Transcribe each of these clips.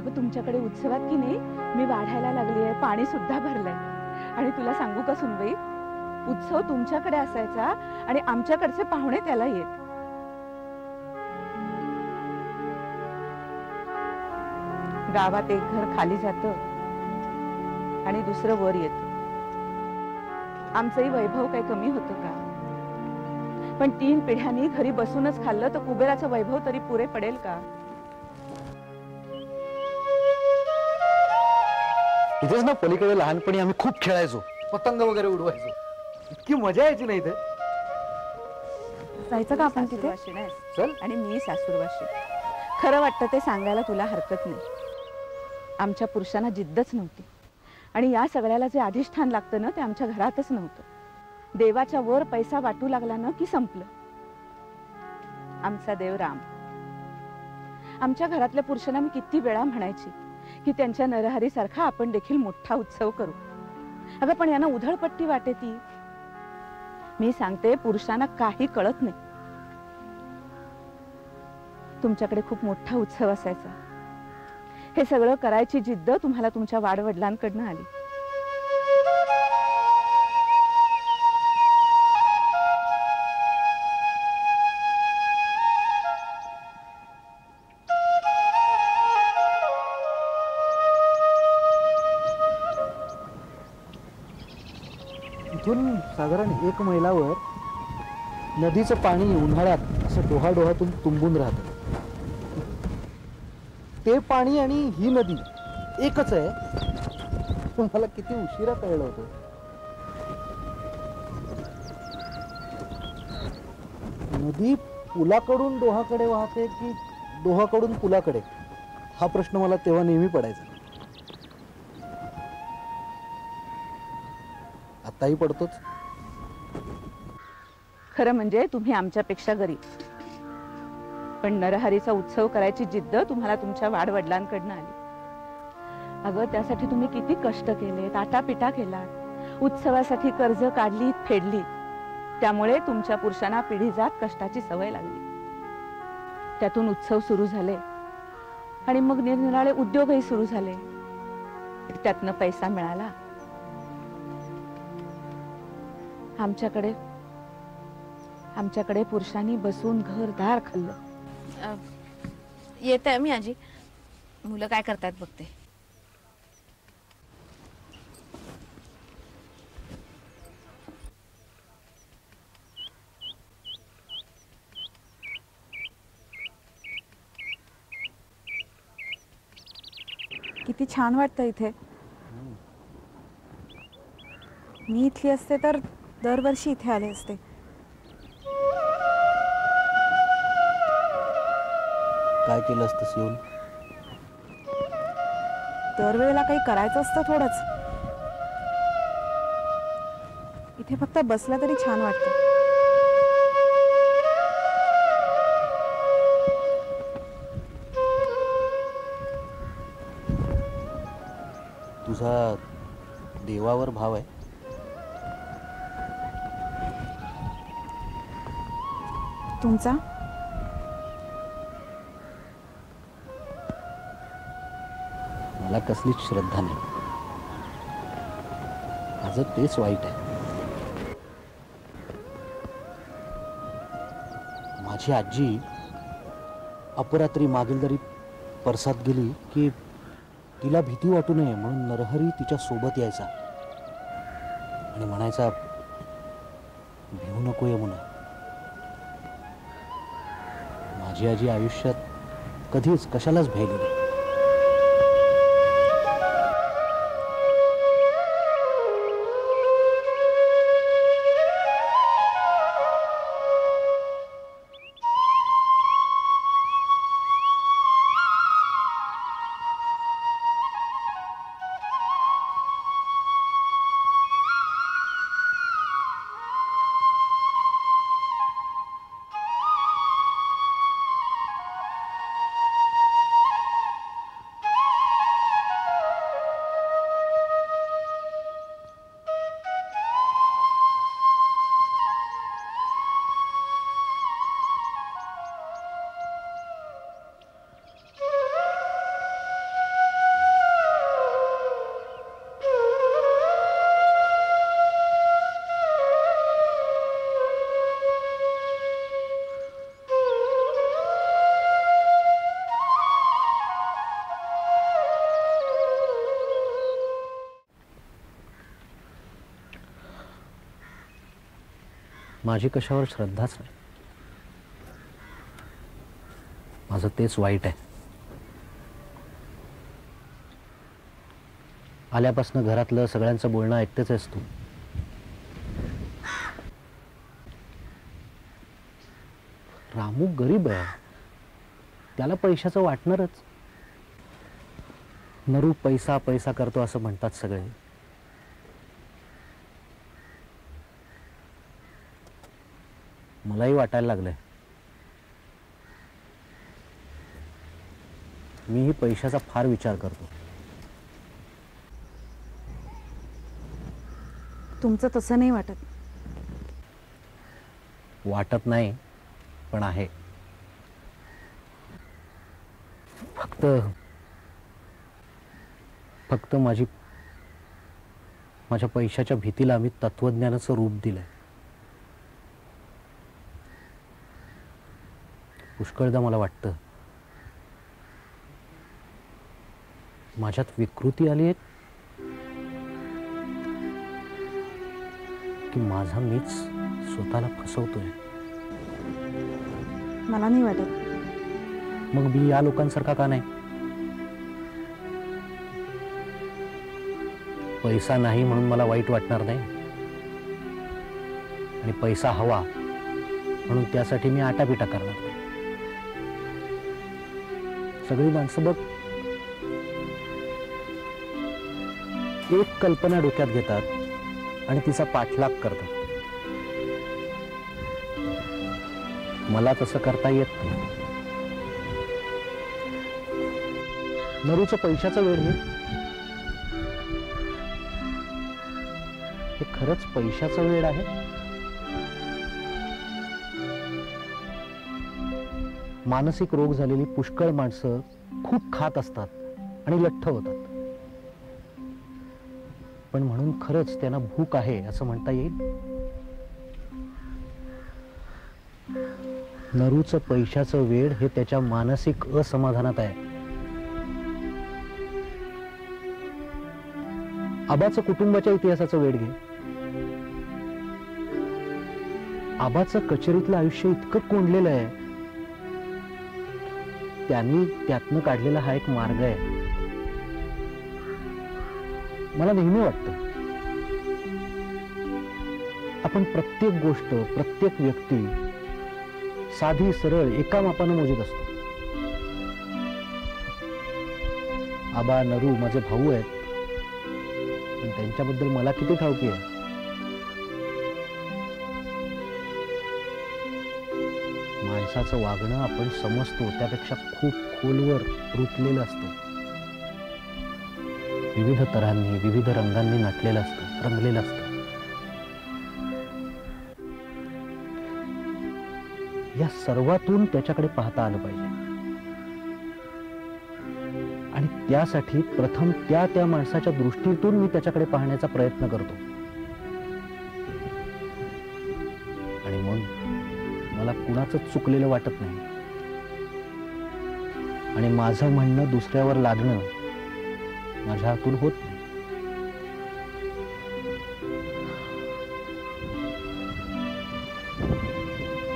अगं तुमच्याकडे उत्सवात की नाही मी वाढायला लागली आहे, पाणी सुद्धा भरलंय. आणि तुला सांगू का सुनबाई, उत्सव तुमच्याकडे असायचा आणि आमच्याकडचे पाहुणे त्याला येत. गावात एक घर खाली जातं आणि दुसरं वर येतं. आमचंही वैभव काही कमी होतं का? पण 3 पिढ्यांनी घरी बसूनच खाल्लं तर कुबेराचं वैभव तरी पुरे पडेल का? इथेच ना पलीकडे लहानपणी आम्ही खूप खेळायचो, पतंग वगैरे उडवायचो. इतकी मजा यायची नाही इथे. जायचं का आपण तिथे? चल. आणि मी सासूरवाशी. खरं वाटतं ते सांगायला तुला हरकत नाही. आमच्या पुरुषांना जिद्दच नव्हती आणि या सगळ्याला जे अधिष्ठान लागतं ना ते आमच्या घरातच नव्हतं. देवाच्या वर पैसा वाटू लागला ना की संपलं. आमचा देव राम. आमच्या घरातल्या पुरुषांना मी किती वेळा म्हणायची की त्यांच्या नरहरी सारखा आपण देखील मोठा उत्सव करू. अगं पण यांना उधळपट्टी वाटे ती. मी सांगते पुरुषांना काही कळत नाही. तुमच्याकडे खूप मोठा उत्सव असायचा. हे सगळं करायची जिद्द तुम्हाला तुमच्या वाडवडिलांकडनं आली. इथून साधारण 1 मैलावर नदीचं पाणी उन्हाळ्यात असं डोहाडोहातून तुंबून राहतं. ते पाणी आणि ही नदी एकच आहे. मला किती उशिरा कळलं होतं. नदी पुलाकडून डोहाकडे वाहते की डोहाकडून पुलाकडे, हा प्रश्न मला तेव्हा नेहमी पडायचा. आताही पडतोच. खरं म्हणजे तुम्ही आमच्यापेक्षा गरीब, पण नरहरीचा उत्सव करायची जिद्द तुम्हाला तुमच्या वाडवडिलांकडनं आली. अगं त्यासाठी तुम्ही किती कष्ट केले, ताटापिटा केला, उत्सवासाठी कर्ज काढली, फेडली. त्यामुळे तुमच्या पुरुषांना पिढी जात कष्टाची सवय लागली. त्यातून उत्सव सुरू झाले आणि मग निरनिराळे उद्योगही सुरू झाले. त्यातनं पैसा मिळाला. आमच्याकडे पुरुषांनी बसून घरदार खाल्लं. येते मी आजी. मुलं काय करतात बघते. किती छान वाटतं इथे. मी इथली असते तर दरवर्षी इथे आले असते. काय केलं असतं येऊन? दरवेळेला काही करायचं असतं थोडंच. इथे फक्त बसलं तरी छान वाटतं. तुझा देवावर भाव आहे? तुमचा? मला कसलीच श्रद्धा नाही. माझं तेच वाईट आहे. माझी आजी अपरात्री मागील परसात गेली की तिला भीती वाटू नये म्हणून नरहरी तिच्या सोबत यायचा आणि म्हणायचा, भिवू नको ये म्हणून. माझी आजी आयुष्यात कधीच कशालाच भ्यायली नाही. माझी कशावर श्रद्धाच नाही. माझं तेच वाईट आहे. आल्यापासून घरातलं सगळ्यांचं बोलणं ऐकतेच आहेस तू. रामू गरीब आहे, त्याला पैशाचं वाटणारच. नरू पैसा पैसा करतो असं म्हणतात सगळे. मलाही वाटायला लागलंय. मीही पैशाचा फार विचार करतो. तुमचं तसं नाही वाटत. वाटत नाही पण आहे. फक्त फक्त माझ्या पैशाच्या भीतीला आम्ही तत्वज्ञानाचं रूप दिलंय. पुष्कळदा मला वाटतं माझ्यात विकृती आली आहे की माझा मीच स्वतःला फसवतोय. मला नाही वाटत. मग मी या लोकांसारखा का नाही? पैसा नाही म्हणून मला वाईट वाटणार नाही, आणि पैसा हवा म्हणून त्यासाठी मी आटापिटा करणार नाही. सगळी माणसं बघ एक कल्पना डोक्यात घेतात आणि तिचा पाठलाग करतात. मला तसं करता येत नाही. नरूचं पैशाचं वेळ हे खरंच पैशाचं वेळ आहे? मानसिक रोग झालेली पुष्कळ माणसं खूप खात असतात आणि लठ्ठ होतात, पण म्हणून खरंच त्यांना भूक आहे असं म्हणता येईल? नरूचं पैशाचं वेळ हे त्याच्या मानसिक असमाधानात आहे. आबाचं कुटुंबाच्या इतिहासाचं वेळ घे. आबाचं कचेरीतलं आयुष्य इतकं कोंडलेलं आहे, त्यांनी त्यातनं काढलेला हा एक मार्ग आहे. मला नेहमी वाटतं आपण प्रत्येक गोष्ट, प्रत्येक व्यक्ती साधी सरळ एका मापानं मोजत असतो. आबा, नरू माझे भाऊ आहेत, पण त्यांच्याबद्दल मला किती ठाऊकी आहे. माणसाचं वागणं आपण समजतो त्यापेक्षा खूप खोलवर रुतलेलं असतं. विविध तऱ्हांनी, विविध रंगांनी नटलेलं असतं, रंगलेलं असतं. या सर्वातून त्याच्याकडे पाहता आलं पाहिजे, आणि त्यासाठी प्रथम त्या माणसाच्या दृष्टीतून मी त्याच्याकडे पाहण्याचा प्रयत्न करतो. आणि मग मला कुणाचंच चुकलेलं वाटत नाही, आणि माझं म्हणणं दुसऱ्यावर लादणं माझ्या हातून होत नाही.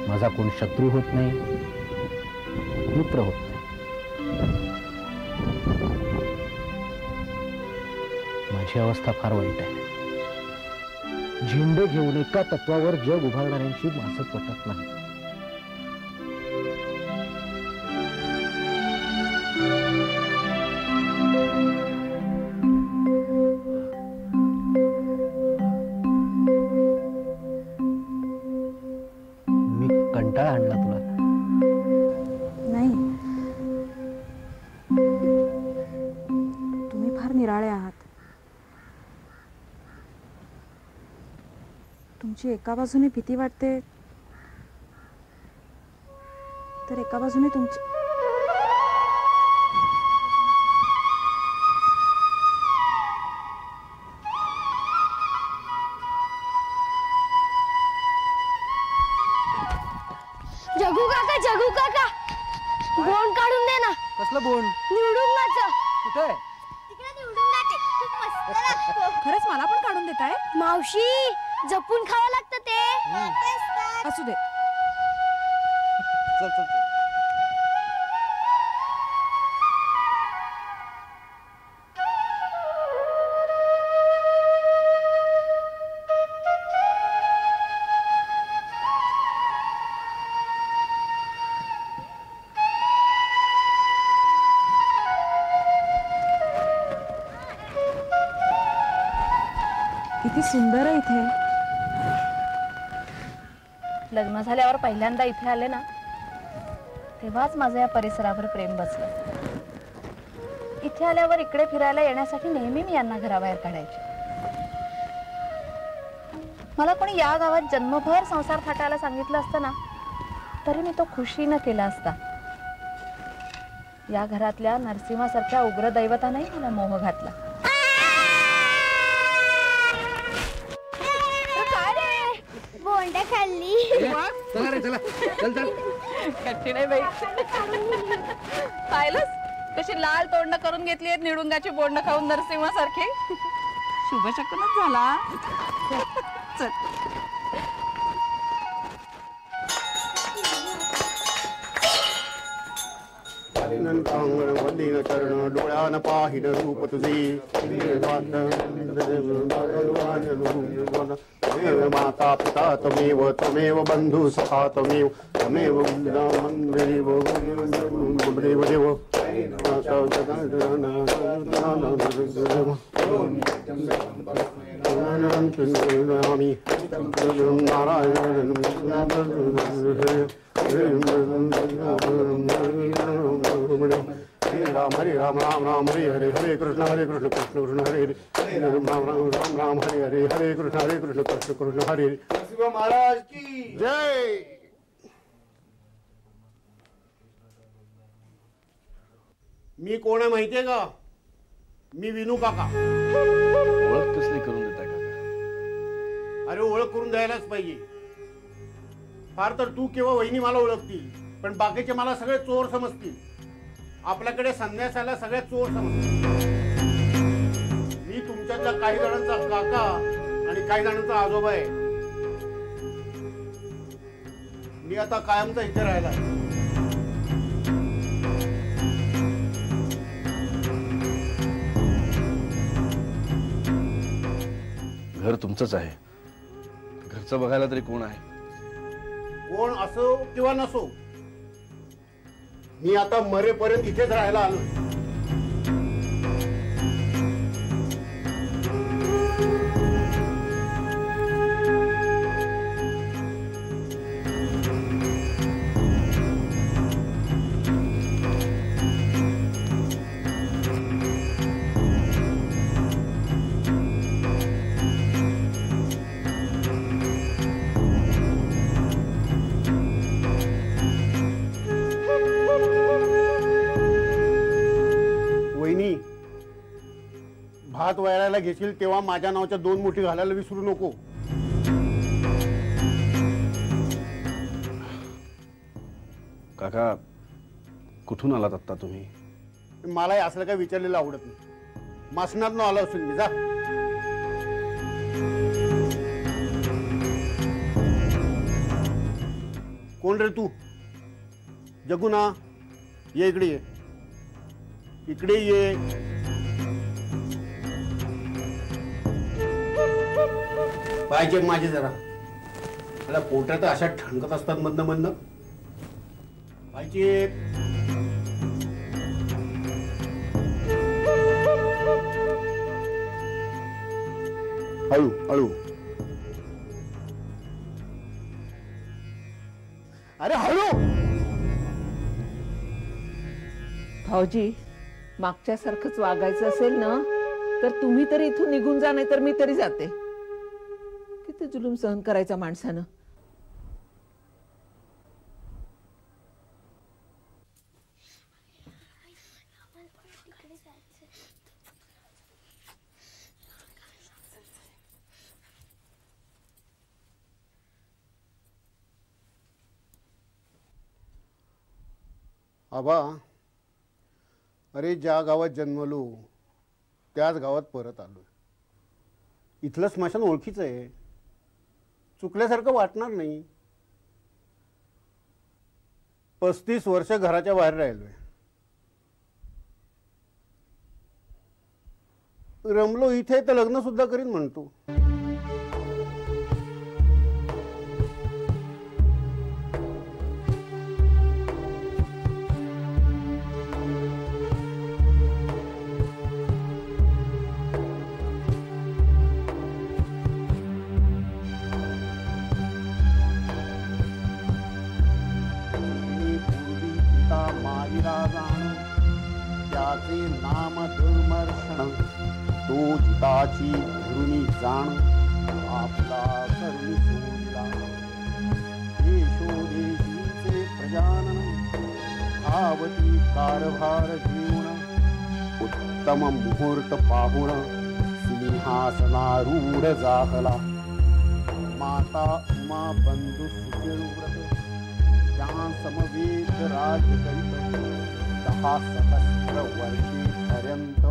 माझा कोण शत्रू होत नाही, मित्र होत नाही. माझी अवस्था फार वाईट आहे. झेंडे घेऊन एका तत्वावर जग उभारणाऱ्यांची माणसं पटत नाही. मी कंटाळा आणला तुला? नाही, तुम्ही फार निराळे आहात. तुमची एका बाजूने भीती वाटते, तर एका बाजूने तुमची जगू काका बोंड काढून दे ना. कसलं बोंड? निवडुंगाचं. कुठे? तिकडे निवडुंगाचे खूप मस्त लागतं. खरंच मला पण काढून देताय? मावशी जपून खावं लागतं ते. असू दे. चल चल चल. किती सुंदर आहे इथे. लग्न झाल्यावर पहिल्यांदा इथे आले ना, तेव्हाच माझं या परिसरावर प्रेम बसलं. इथे आल्यावर इकडे फिरायला येण्यासाठी नेहमी मी यांना घराबाहेर काढायचे. मला कोणी या गावात जन्मभर संसार थाटायला सांगितलं असतं ना, तरी मी तो खुशीनं केला असता. या घरातल्या नरसिंहासारख्या उग्र दैवतानेही मला मोह घातला. बोंड खाल्ली. चला रे चला. चल चल. कठीण आहे बाई. पाहिलंस कशी लाल तोंड करून घेतली आहेत निडुंगाची बोंड खाऊन नरसिंहासारखी. शुभशकुनच झाला. चल. चरण डोळ्यान पाहिन रूप तुझे. माता पिता त्वमेव त्वमेव बंधू सखा त्वमेव त्वमेव देव देव. नारायण हरे राम राम राम हरे हरे हरे कृष्ण कृष्ण कृष्ण हरे हरे राम राम राम राम हरे हरे हरे कृष्ण कृष्ण हरे हरे. महाराज की जय. मी कोण आहे माहितीये का? मी विनू काका. ओळख कसली करून देताय काका? अरे ओळख करून द्यायलाच पाहिजे. फार तर तू किंवा वहिनी मला ओळखतील, पण बाकीचे मला सगळे चोर समजतील. आपल्याकडे संन्यासाला सगळे चोर समजतील. मी तुमच्यातल्या काही जणांचा काका आणि काही जणांचा आजोबा आहे. मी आता कायमचा इथे राहिला. घर तुमचंच आहे. घरचं बघायला तरी कोण आहे? कोण असो किंवा नसो, मी आता मरेपर्यंत इथेच राहायला आलो. भात वळायला घेशील तेव्हा माझ्या नावाच्या 2 मुठी घालायला विसरू नको. काका कुठून आलात आत्ता तुम्ही? मलाही असलं काय विचारलेलं आवडत नाही. मासनात न आला असून मी. जा. कोण रे तू? जगू ना. ये इकडे ये. इकडे ये. पाहिजे माझे जरा. मला पोटात अशा ठणकत असतात मधनं मधनं. पाहिजे. हळू हळू. अरे हळू. भाऊजी, मागच्या सारखंच वागायचं असेल ना, तर तुम्ही तरी इथून निघून जा, नाही तर मी तरी जाते. किती जुलूम सहन करायचा माणसानं. आबा, अरे ज्या गावात जन्मलो त्याच गावात परत आलो. इथलं स्मशान ओळखीचं आहे. चुकल्यासारखं वाटणार नाही. 35 वर्ष घराच्या बाहेर राहिलोय. रमलो इथे तर लग्न सुद्धा करीन म्हणतो. त्याचे नाम दुर्मर्षण तो जिताची धरुणी जाण आपला करुणी सोडला. देशोदेशीचे प्रजानन धावती कारभार घेऊन उत्तम मुहूर्त पाहून सिंहासनारूढ जाहला. माता उमा बंधू सुचिरव्रत त्या समवेत राज्य करीत 10 सहस्र वर्षेपर्यंत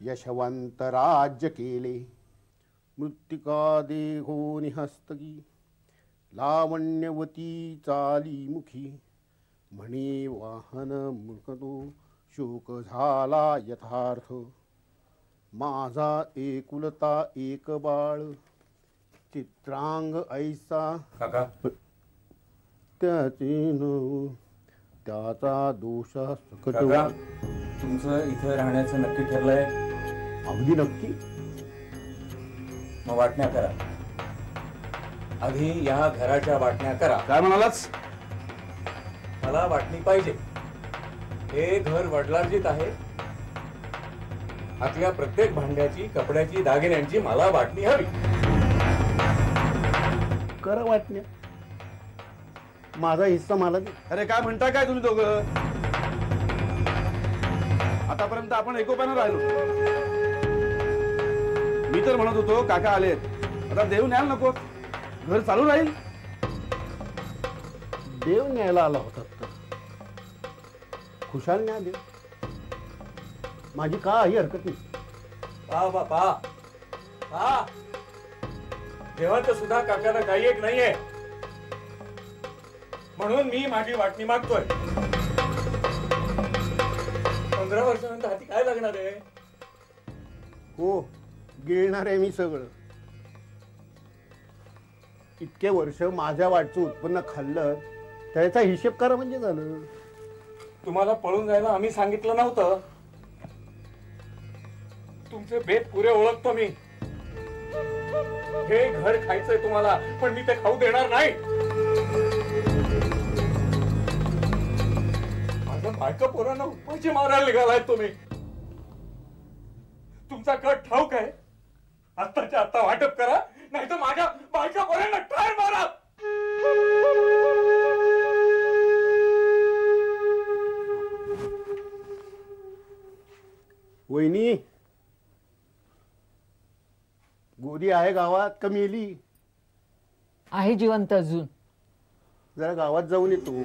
यशवंत राज्य केले. मृत्तिका देहो निहस्तगी लावण्यवती चाली मुखी म्हणे वाहन मुकतो शोक झाला यथार्थ. माझा एकुलता एक बाळ चित्रांग ऐसा काका त्याचे न त्याचा दोष सकट. काका तुमचं इथे राहण्याचं नक्की ठरलंय? अगदी नक्की. मग वाटण्या करा. आधी या घराच्या वाटण्या करा. काय म्हणालाच? मला वाटणी पाहिजे. हे घर वडिलांचीच आहे. आतल्या प्रत्येक भांड्याची, कपड्याची, दागिन्यांची मला वाटणी हवी. करा वाटण्या. माझा हिस्सा मला दे. अरे काय म्हणता काय तुम्ही दोघं? आतापर्यंत आपण एकोप्यानं राहिलो. मी तर म्हणत होतो काका आलेत, आता देव न्यायला नको, घर चालू राहील. देव न्यायला आला होता तर खुशाल न्या देव. माझी काही हरकत नाही. पा बापा पा देवाचं सुद्धा काकाला काही एक नाहीये, म्हणून मी माझी वाटणी मागतोय. 15 वर्षानंतर हाती काय लागणार आहे? हो, गिळणार आहे मी सगळं. इतके वर्ष माझ्या वाटचं उत्पन्न खाल्लं त्याचा हिशेब करा म्हणजे झालं. तुम्हाला पळून जायला आम्ही सांगितलं नव्हतं. तुमचे बेत पुरे ओळखतो मी. हे घर खायचंय तुम्हाला, पण मी ते खाऊ देणार नाही. माझ्या बायका पोरांना उपाशी मारायला निघालाय तुम्ही. तुमचा कट ठाऊक आहे. आत्ताच्या आत्ता वाटप करा, नाही तर माझ्या बायका पोरांना ठार मारा. वहिनी, गोरी आहे गावात का मेली? आहे जिवंत अजून. जरा गावात जाऊन येतो.